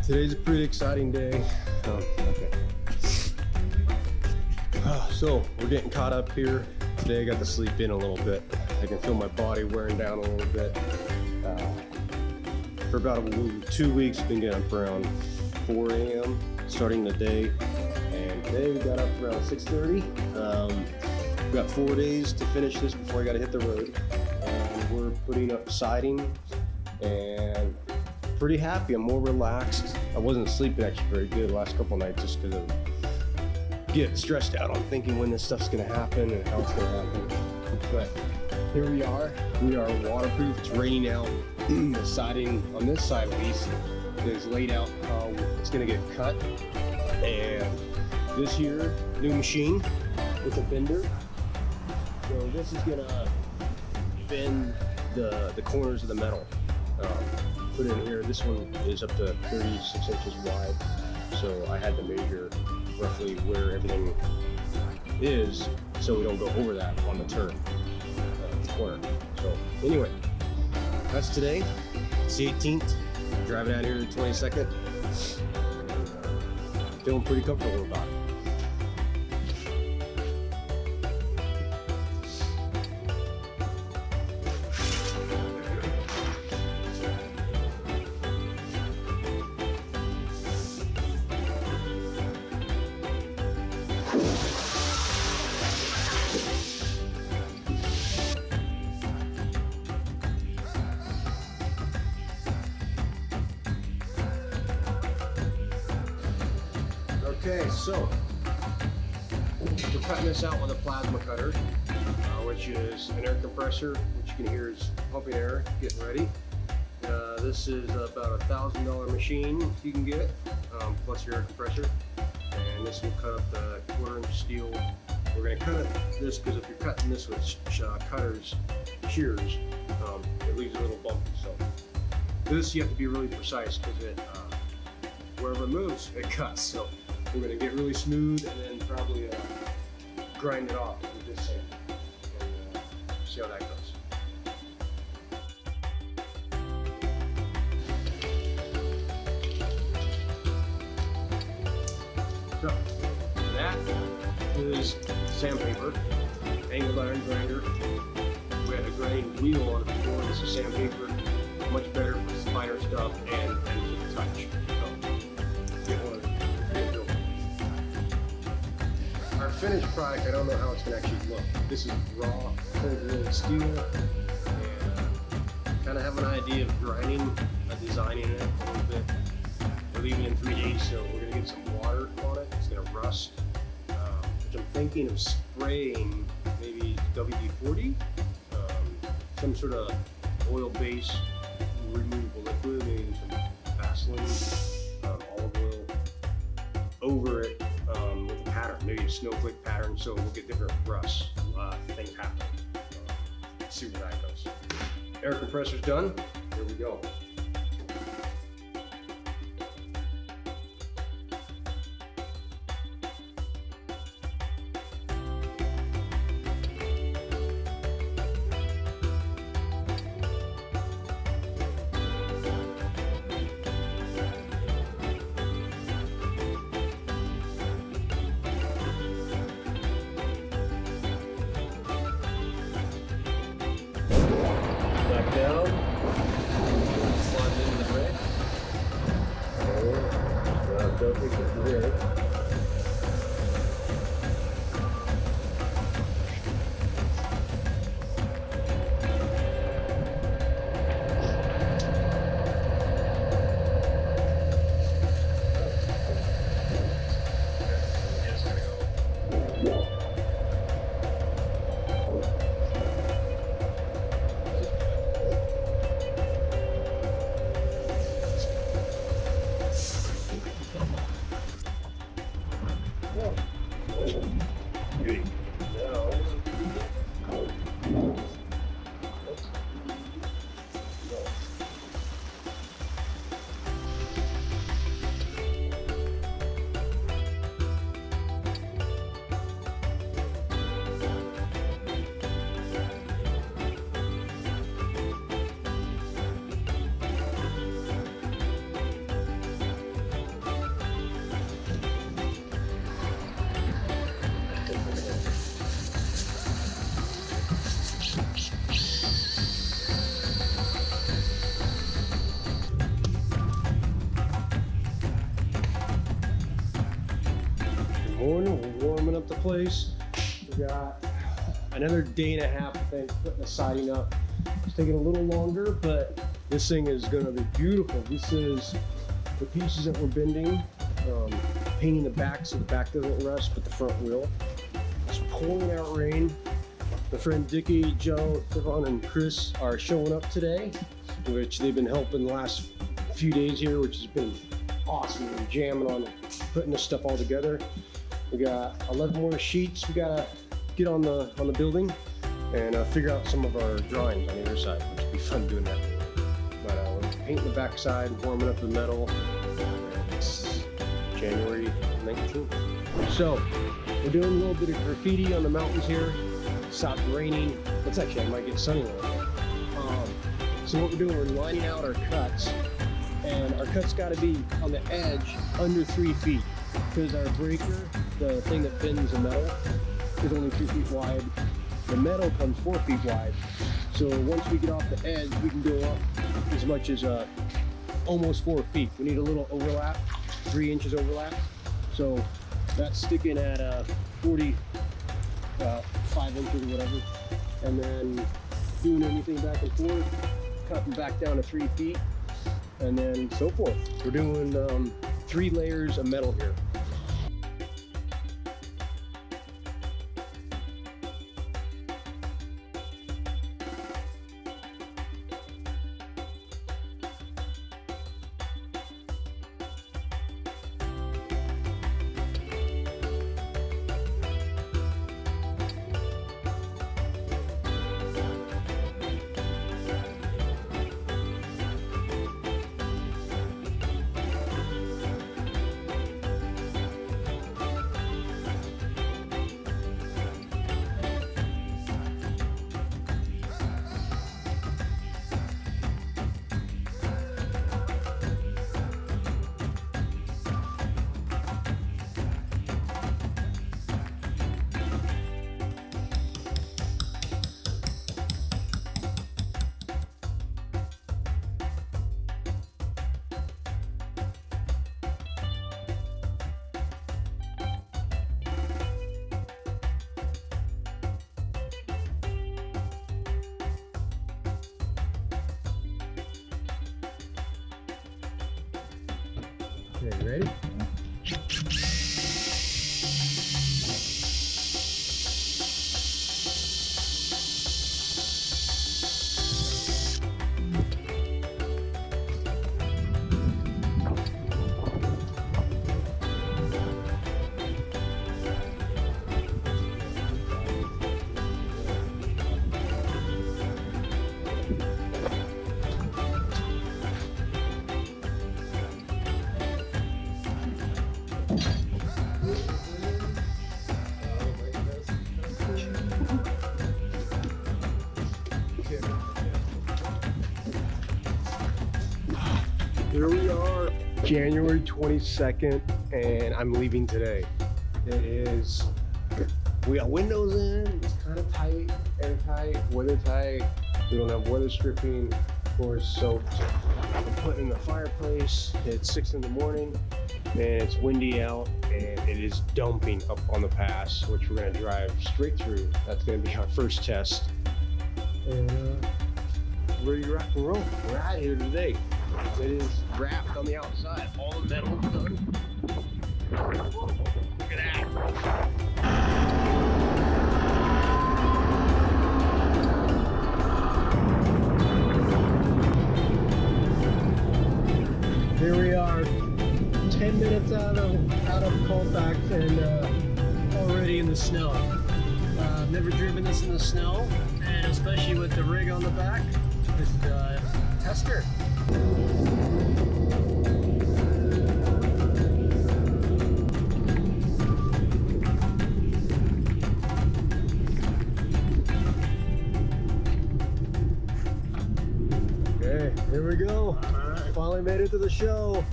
Today's a pretty exciting day. So we're getting caught up here. Today I got to sleep in a little bit. I can feel my body wearing down a little bit. For about 2 weeks, I've been getting up around 4 a.m. starting the day. And today we got up around 6:30. We got 4 days to finish this before I got to hit the road. And we're putting up siding and pretty happy. I'm more relaxed. I wasn't sleeping actually very good the last couple nights just because of get stressed out on thinking when this stuff's gonna happen and how it's gonna happen. But here we are. We are waterproof. It's raining out. The siding on this side at least is laid out how it's gonna get cut. And this here, new machine with a bender. So this is gonna bend the corners of the metal. Put in here. This one is up to 36 inches wide. So I had to measure roughly where everything is so we don't go over that on the turn, corner. So anyway, that's today. It's the 18th. Driving out here the 22nd. Feeling pretty comfortable about it. Okay, so we're cutting this out with a plasma cutter, which is an air compressor, which you can hear is pumping air, getting ready. This is about $1,000 machine you can get, plus your air compressor. And this will cut up the 1/4-inch steel. We're going to cut this because if you're cutting this with cutters, shears, it leaves a little bumpy. So this you have to be really precise because it, wherever it moves, it cuts. So we're going to get really smooth and then probably grind it off with this sand and see how that goes. So that is sandpaper, angled iron grinder. We had a grinding wheel on it before. This is sandpaper, much better for finer stuff and touch. Our finished product, I don't know how it's going to actually look. This is raw, cold-rolled steel, and kind of have an idea of grinding, designing it a little bit. We're leaving in 3 days, so we're going to get some water on it. It's going to rust, which I'm thinking of spraying maybe WD-40, some sort of oil-based removable liquid, maybe some Vaseline, olive oil, over it. With a pattern, maybe a snowflake pattern, so we'll get different rust things happen. Let's see where that goes. Air compressor's done. Here we go. Back down, slide it into the brake. Don't take it from here. fireplace. We got another day and a half, I think, putting the siding up. It's taking a little longer, but this thing is gonna be beautiful. This is the pieces that we're bending, painting the back so the back doesn't rust, but the front will. It's pouring out rain. My friend Dickie, Joe, Stefan, and Chris are showing up today, which they've been helping the last few days here, which has been awesome. We're jamming on putting this stuff all together. We got 11 more sheets we gotta get on the building and figure out some of our drawings on the other side, which will be fun doing that. But we're painting the back side, warming up the metal. It's January 19th. So we're doing a little bit of graffiti on the mountains here. It stopped raining. It's actually, I might get sunny a little bit. So what we're doing, we're lining out our cuts, and our cuts got to be on the edge under 3 feet, because our breaker, the thing that bends the metal, is only 2 feet wide. The metal comes 4 feet wide. So once we get off the edge, we can go up as much as almost 4 feet. We need a little overlap, 3 inches overlap. So that's sticking at 45 inches or whatever. And then doing anything back and forth, cutting back down to 3 feet, and then so forth. We're doing 3 layers of metal here. Okay, you ready? Here we are, January 22nd, and I'm leaving today. We got windows in, it's kind of tight, airtight, weather tight. We don't have weather stripping, floor is soaked. I'm putting in the fireplace. It's 6 in the morning, and it's windy out, and it is dumping up on the pass, which we're gonna drive straight through. That's gonna be our first test. And ready to rock and roll. We're out of here today. It is wrapped on the outside. All the metal is done. Look at that. Here we are, 10 minutes out of Colfax, and already in the snow. I've never driven this in the snow, and especially with the rig on the back. This is a tester. Okay, here we go. Finally made it to the show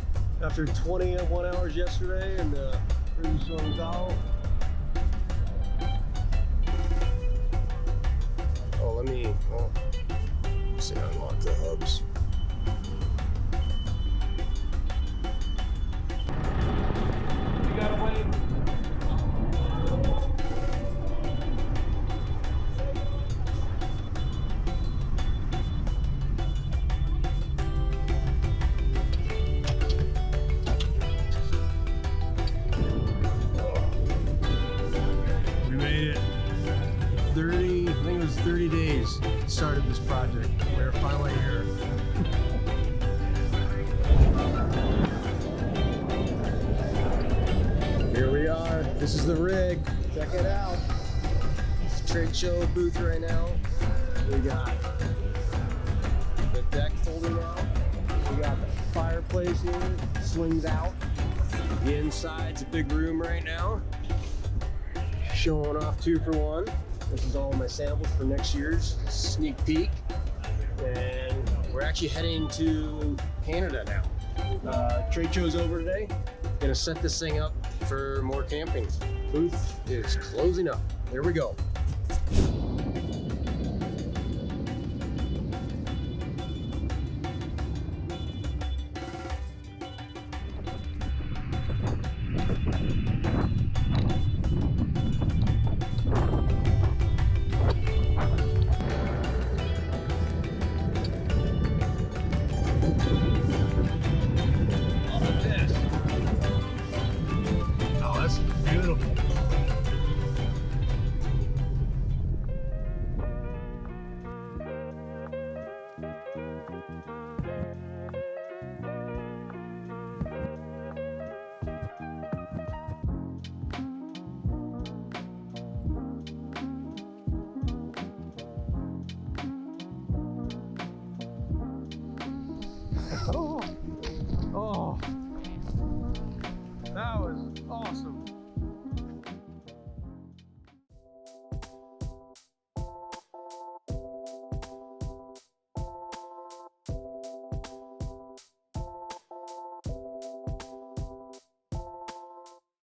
after 21 hours yesterday and pretty strong out. Oh, let me see, unlock the hubs. You gotta wait. We're finally here. Here we are. This is the rig. Check it out. It's a trade show booth right now. We got the deck folding out. We got the fireplace here. Swings out. The inside's a big room right now. Showing off 2-for-1. This is all my samples for next year's sneak peek. And we're actually heading to Canada now. Trade show's over today. Gonna set this thing up for more camping. Booth is closing up. There we go. Beautiful. Oh, that was awesome.